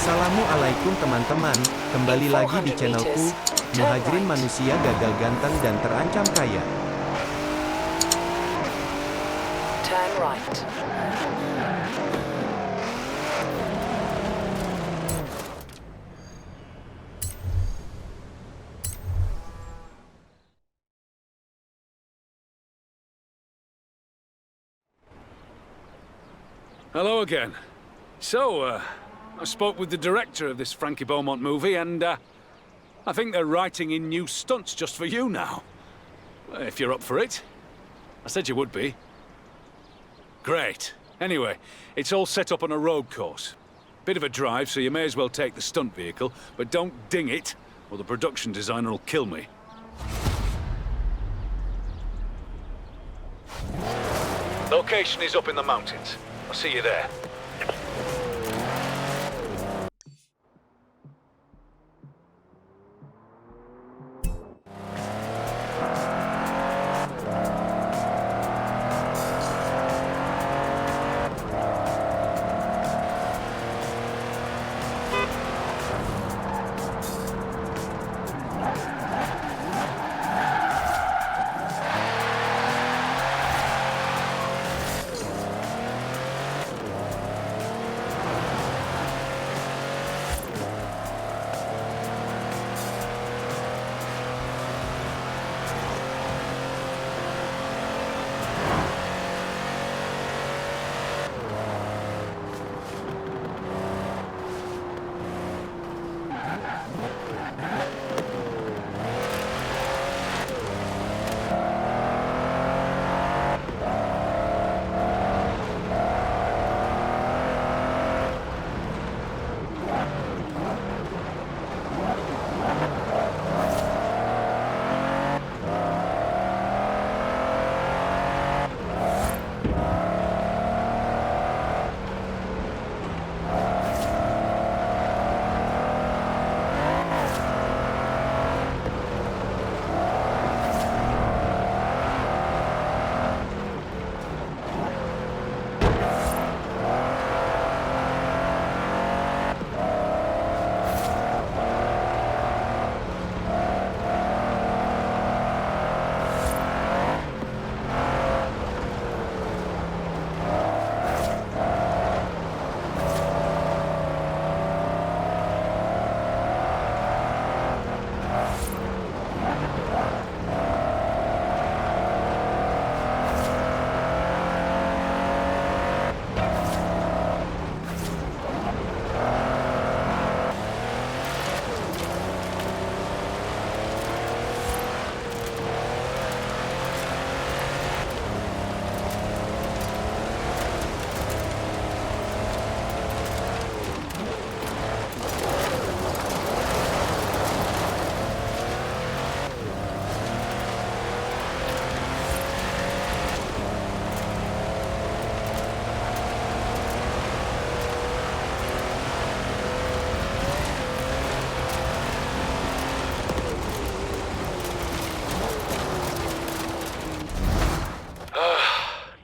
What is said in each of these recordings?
Assalamualaikum teman-teman, kembali lagi di channelku, Muhajirin Manusia Gagal Ganteng dan Terancam Kaya. Turn right. Hello again. So, I spoke with the director of this Frankie Beaumont movie, and I think they're writing in new stunts just for you now. If you're up for it. I said you would be. Great. Anyway, it's all set up on a road course. Bit of a drive, so you may as well take the stunt vehicle, but don't ding it, or the production designer will kill me. Location is up in the mountains. I'll see you there.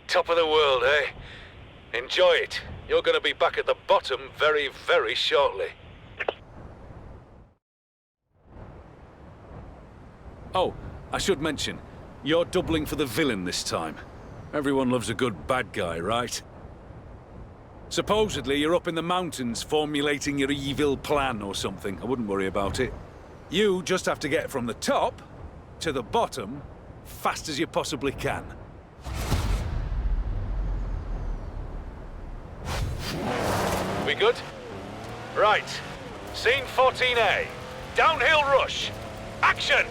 Top of the world, eh? Enjoy it. You're gonna be back at the bottom very, very shortly. Oh, I should mention, you're doubling for the villain this time. Everyone loves a good bad guy, right? Supposedly, you're up in the mountains formulating your evil plan or something. I wouldn't worry about it. You just have to get from the top to the bottom fast as you possibly can. We good? Right. Scene 14A. Downhill rush. Action!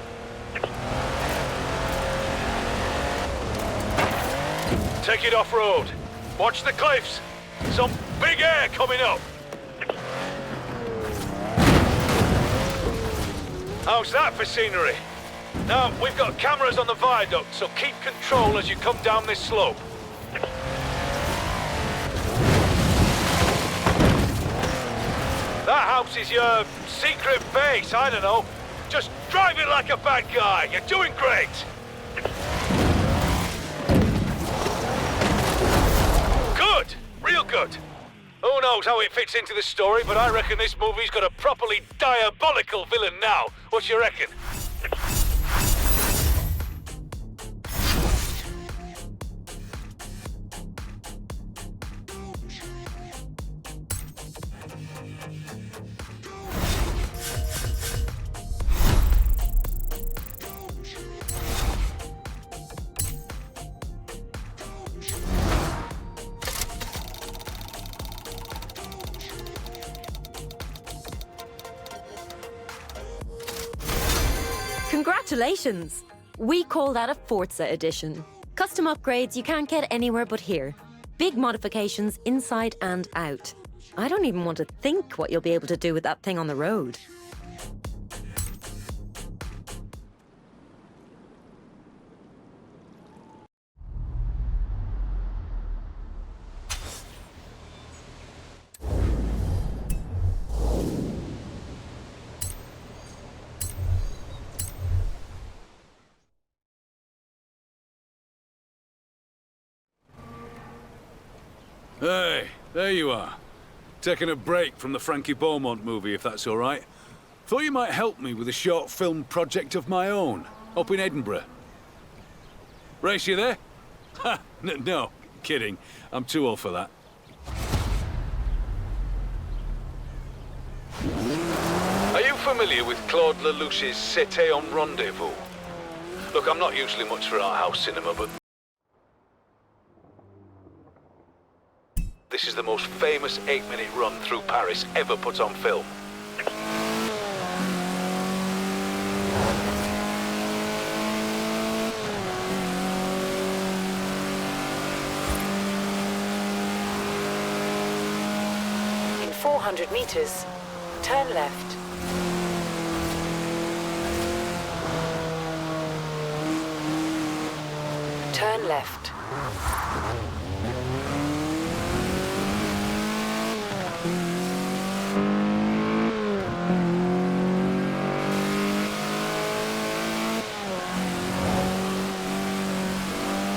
Take it off-road. Watch the cliffs. Some big air coming up. How's that for scenery? Now, we've got cameras on the viaduct, so keep control as you come down this slope. That house is your secret base, I don't know. Just drive it like a bad guy. You're doing great. Good. Real good. Who knows how it fits into the story, but I reckon this movie's got a properly diabolical villain now. What you reckon? Congratulations! We call that a Forza edition. Custom upgrades you can't get anywhere but here. Big modifications inside and out. I don't even want to think what you'll be able to do with that thing on the road. Hey, there you are. Taking a break from the Frankie Beaumont movie, if that's all right. Thought you might help me with a short film project of my own, up in Edinburgh. Race, you there? Ha! No, kidding. I'm too old for that. Are you familiar with Claude Lelouch's C'était un Rendezvous? Look, I'm not usually much for art house cinema, but this is the most famous 8-minute run through Paris ever put on film. In 400 meters, turn left. Turn left.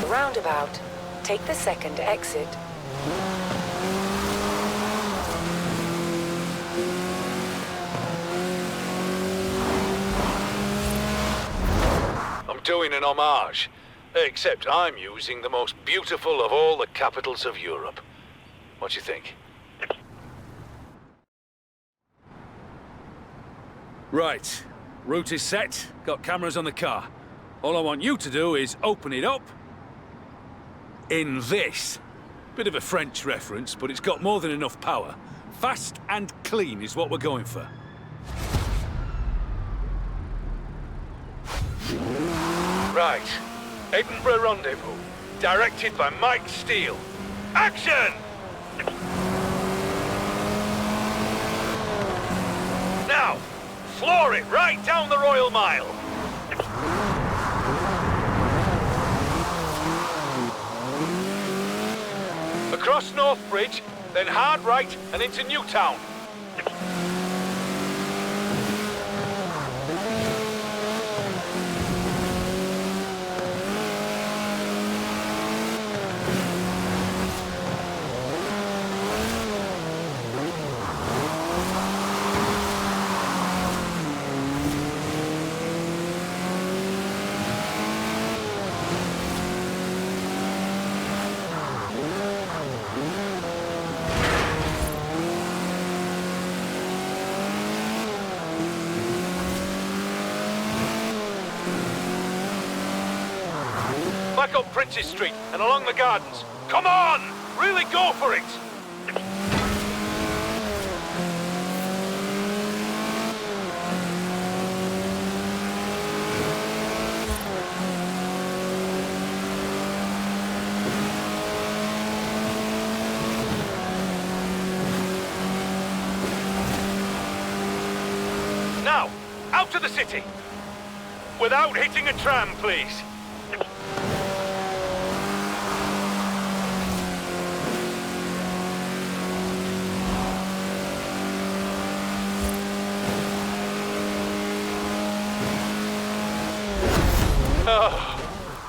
Roundabout. Take the second exit. I'm doing an homage, except I'm using the most beautiful of all the capitals of Europe. What do you think? Right. Route is set. Got cameras on the car. All I want you to do is open it up in this. Bit of a French reference, but it's got more than enough power. Fast and clean is what we're going for. Right. Edinburgh Rendezvous. Directed by Mike Steele. Action! Now, floor it right down the Royal Mile. Across North Bridge, then hard right and into Newtown. Back up Princes Street and along the gardens. Come on! Really go for it! Now, out to the city. Without hitting a tram, please.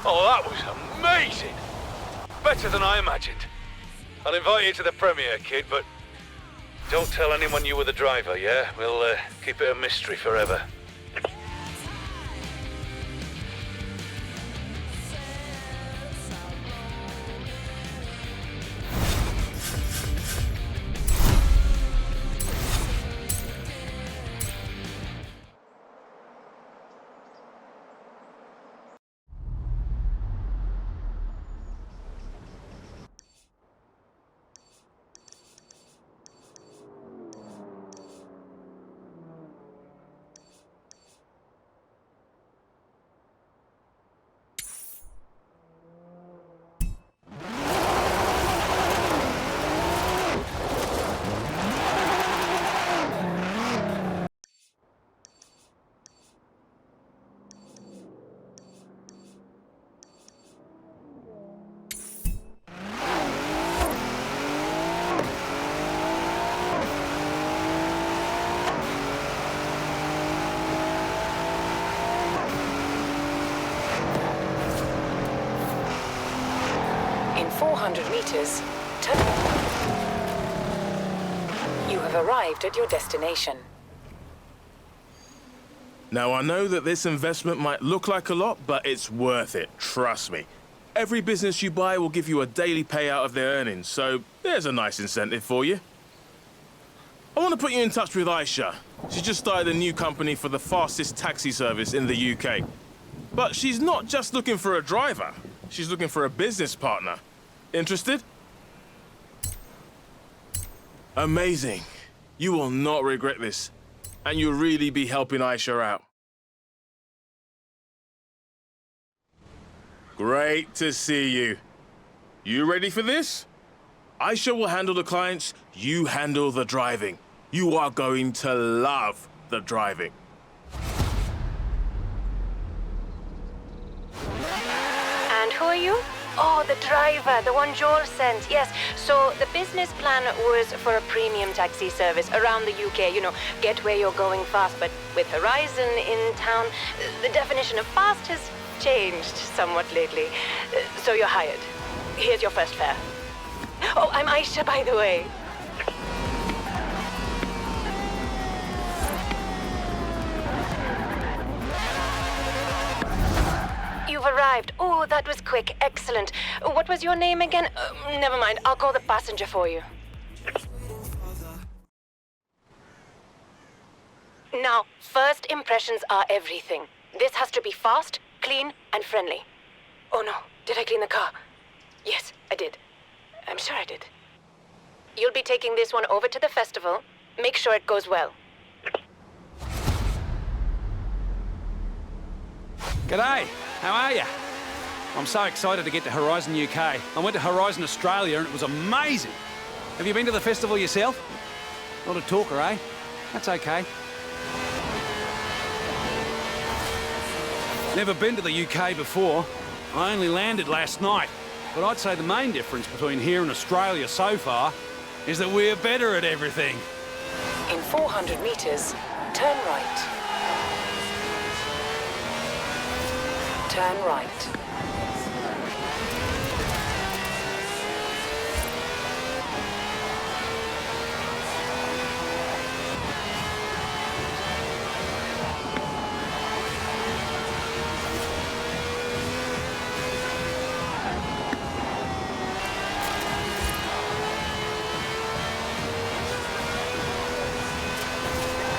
Oh, that was amazing! Better than I imagined. I'll invite you to the premiere, kid, but Don't tell anyone you were the driver, yeah? We'll keep it a mystery forever. In 400 meters, turn. You have arrived at your destination. Now, I know that this investment might look like a lot, but it's worth it, trust me. Every business you buy will give you a daily payout of their earnings, so there's a nice incentive for you. I want to put you in touch with Aisha. She just started a new company for the fastest taxi service in the UK. But she's not just looking for a driver. She's looking for a business partner. Interested? Amazing. You will not regret this. And you'll really be helping Aisha out. Great to see you. You ready for this? Aisha will handle the clients, you handle the driving. You are going to love the driving. And who are you? Oh, the driver, the one Joel sent. Yes, so the business plan was for a premium taxi service around the UK. You know, get where you're going fast. But with Horizon in town, the definition of fast has changed somewhat lately. So you're hired. Here's your first fare. Oh, I'm Aisha, by the way. You've arrived. Oh, that was quick. Excellent. What was your name again? Never mind. I'll call the passenger for you. Now, first impressions are everything. This has to be fast, clean, and friendly. Oh no, did I clean the car? Yes, I did. I'm sure I did. You'll be taking this one over to the festival. Make sure it goes well. G'day, how are you? I'm so excited to get to Horizon UK. I went to Horizon Australia and it was amazing. Have you been to the festival yourself? Not a talker, eh? That's okay. Never been to the UK before. I only landed last night. But I'd say the main difference between here and Australia so far is that we're better at everything. In 400 meters, turn right. Turn right.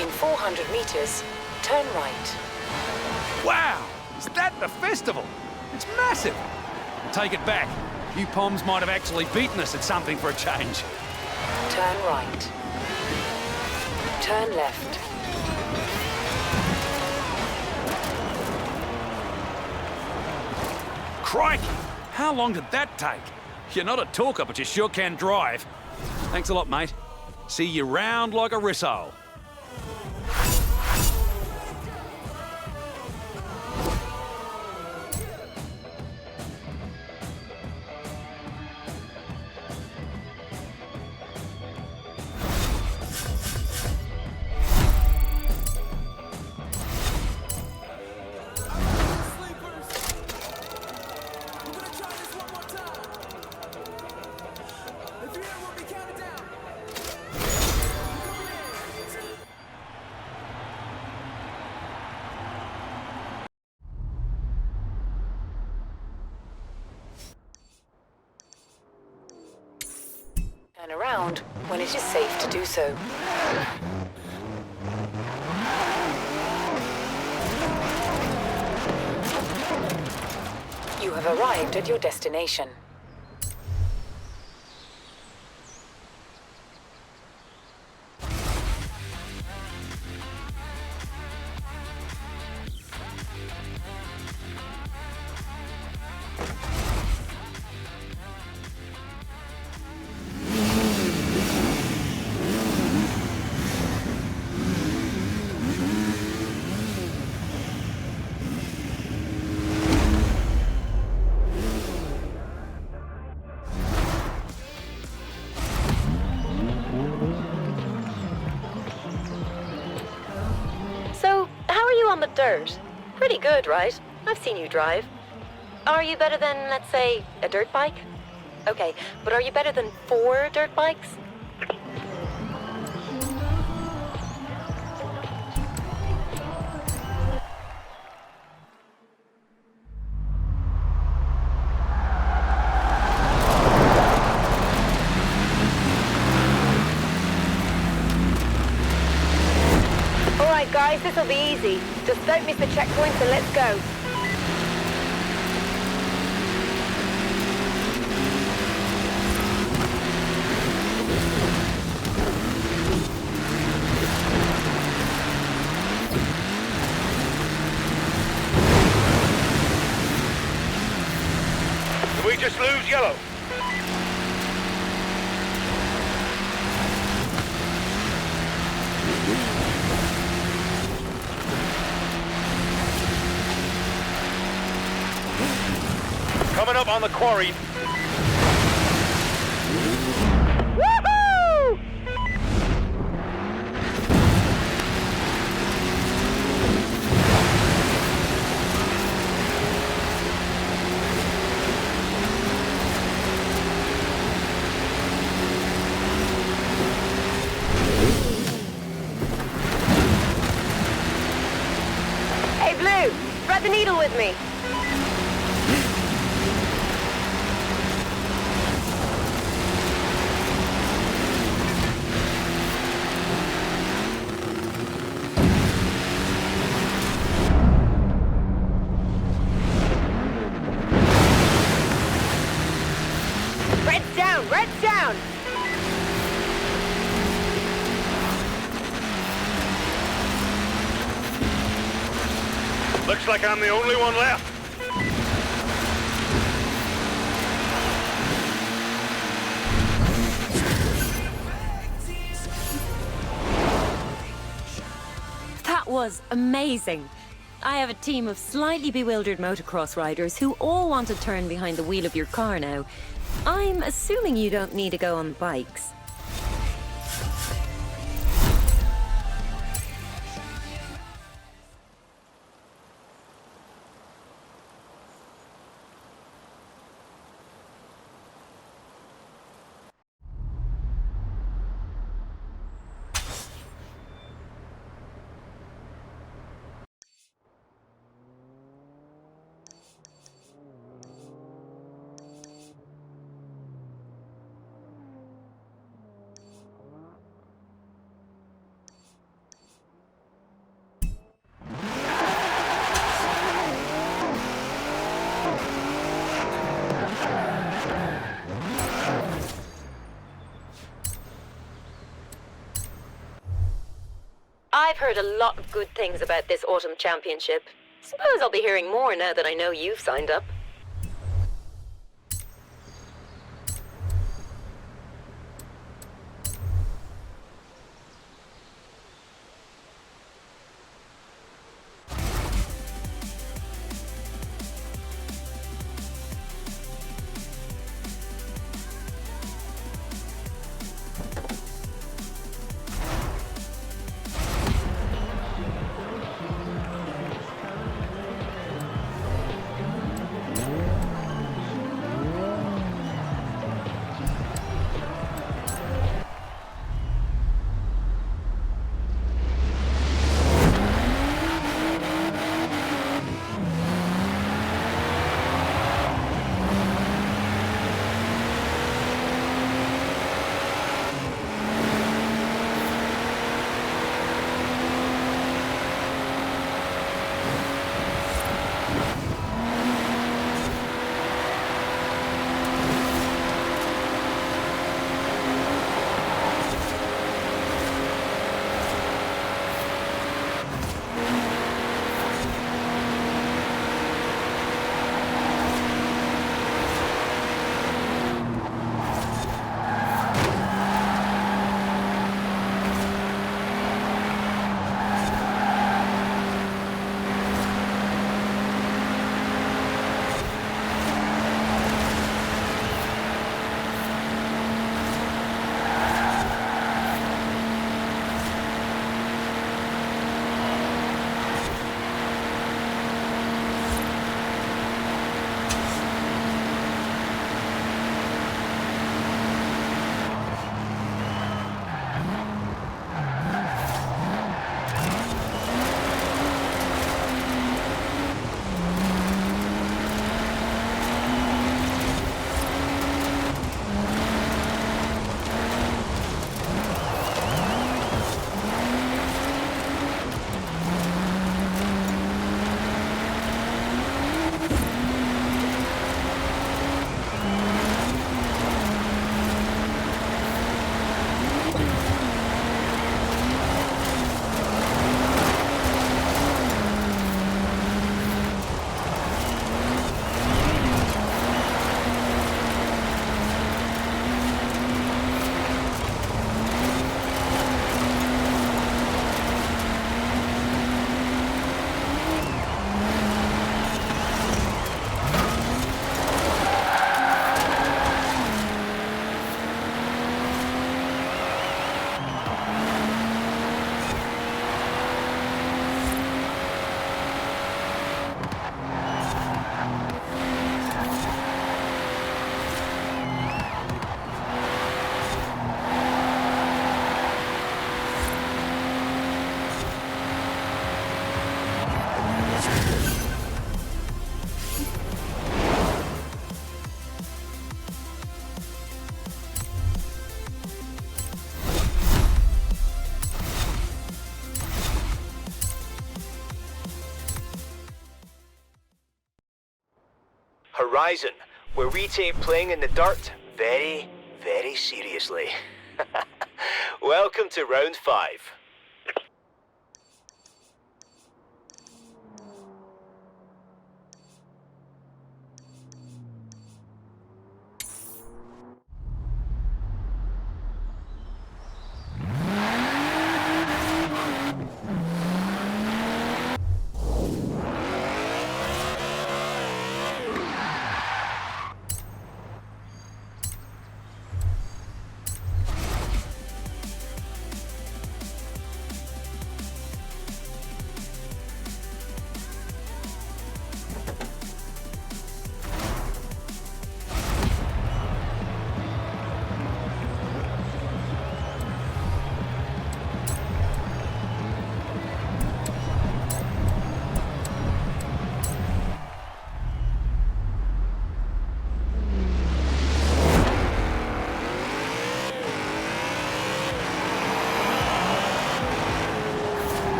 In 400 meters, turn right. Wow! Is that the festival? It's massive! Take it back. You Poms might have actually beaten us at something for a change. Turn right. Turn left. Crikey! How long did that take? You're not a talker, but you sure can drive. Thanks a lot, mate. See you round like a rissole. Turn around when it is safe to do so. You have arrived at your destination. So, how are you on the dirt? Pretty good, right? I've seen you drive. Are you better than, let's say, a dirt bike? Okay, but are you better than 4 dirt bikes? Alright guys, this'll be easy. Just don't miss the checkpoints and let's go. Did we just lose yellow? Coming up on the quarry. Woohoo! Hey Blue, thread the needle with me. Red's down, red's down. Looks like I'm the only one left. That was amazing. I have a team of slightly bewildered motocross riders who all want to turn behind the wheel of your car now. I'm assuming you don't need to go on bikes. I've heard a lot of good things about this autumn championship. Suppose I'll be hearing more now that I know you've signed up. Horizon, where we take playing in the dirt very, very seriously. Welcome to round 5.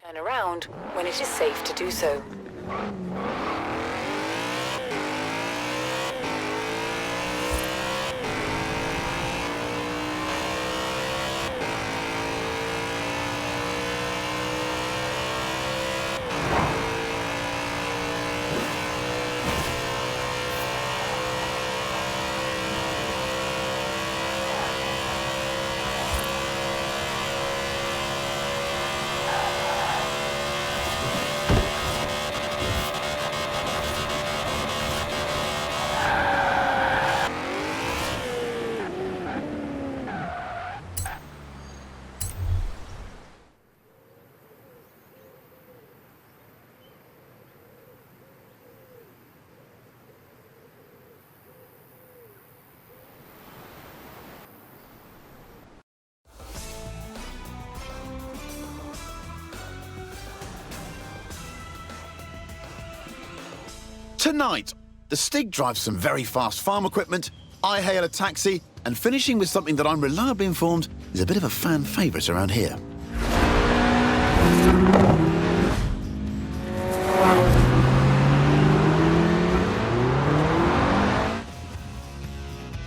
Turn around when it is safe to do so. Tonight, the Stig drives some very fast farm equipment, I hail a taxi, and finishing with something that I'm reliably informed is a bit of a fan favourite around here.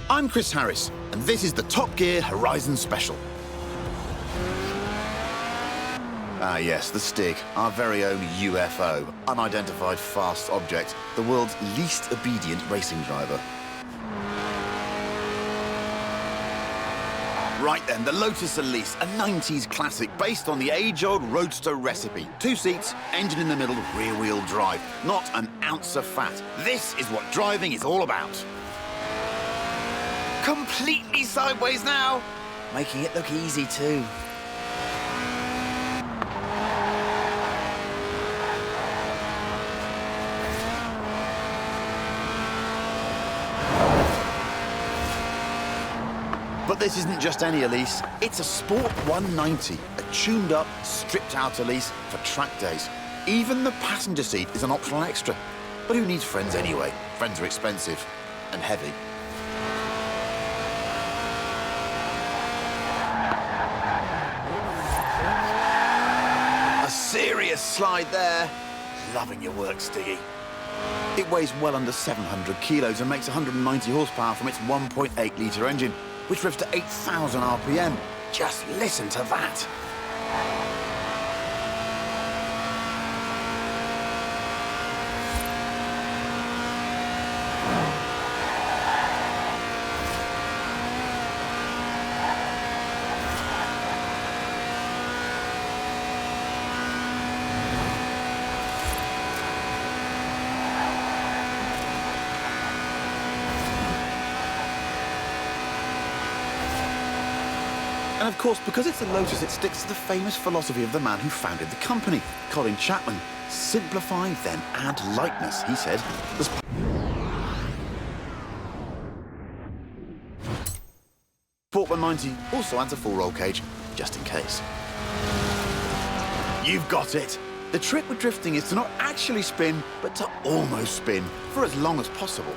I'm Chris Harris, and this is the Top Gear Horizon Special. Ah yes, the Stig, our very own UFO, unidentified fast object, the world's least obedient racing driver. Right then, the Lotus Elise, a 90s classic based on the age-old roadster recipe. 2 seats, engine in the middle, rear-wheel drive. Not an ounce of fat. This is what driving is all about. Completely sideways now. Making it look easy too. But this isn't just any Elise, it's a Sport 190, a tuned-up, stripped-out Elise for track days. Even the passenger seat is an optional extra. But who needs friends anyway? Friends are expensive and heavy. A serious slide there. Loving your work, Stiggy. It weighs well under 700 kilos and makes 190 horsepower from its 1.8-litre engine, which revs to 8,000 RPM. Just listen to that. And of course, because it's a Lotus, it sticks to the famous philosophy of the man who founded the company, Colin Chapman. Simplify, then add lightness, he said. The Sport 190 also adds a full roll cage, just in case. You've got it. The trick with drifting is to not actually spin, but to almost spin for as long as possible.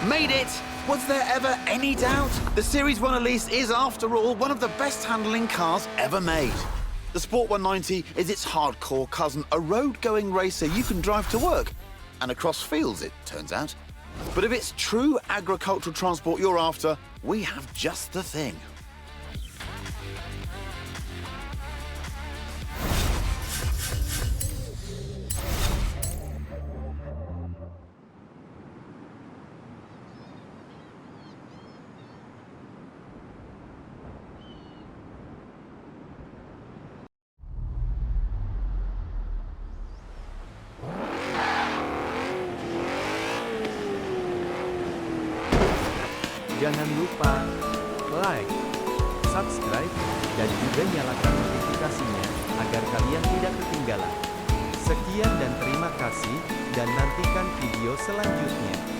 Made it! Was there ever any doubt? The Series 1 Elise is, after all, one of the best handling cars ever made. The Sport 190 is its hardcore cousin, a road-going racer you can drive to work. And across fields, it turns out. But if it's true agricultural transport you're after, we have just the thing. Jangan lupa like, subscribe, dan juga nyalakan notifikasinya agar kalian tidak ketinggalan. Sekian dan terima kasih, dan nantikan video selanjutnya.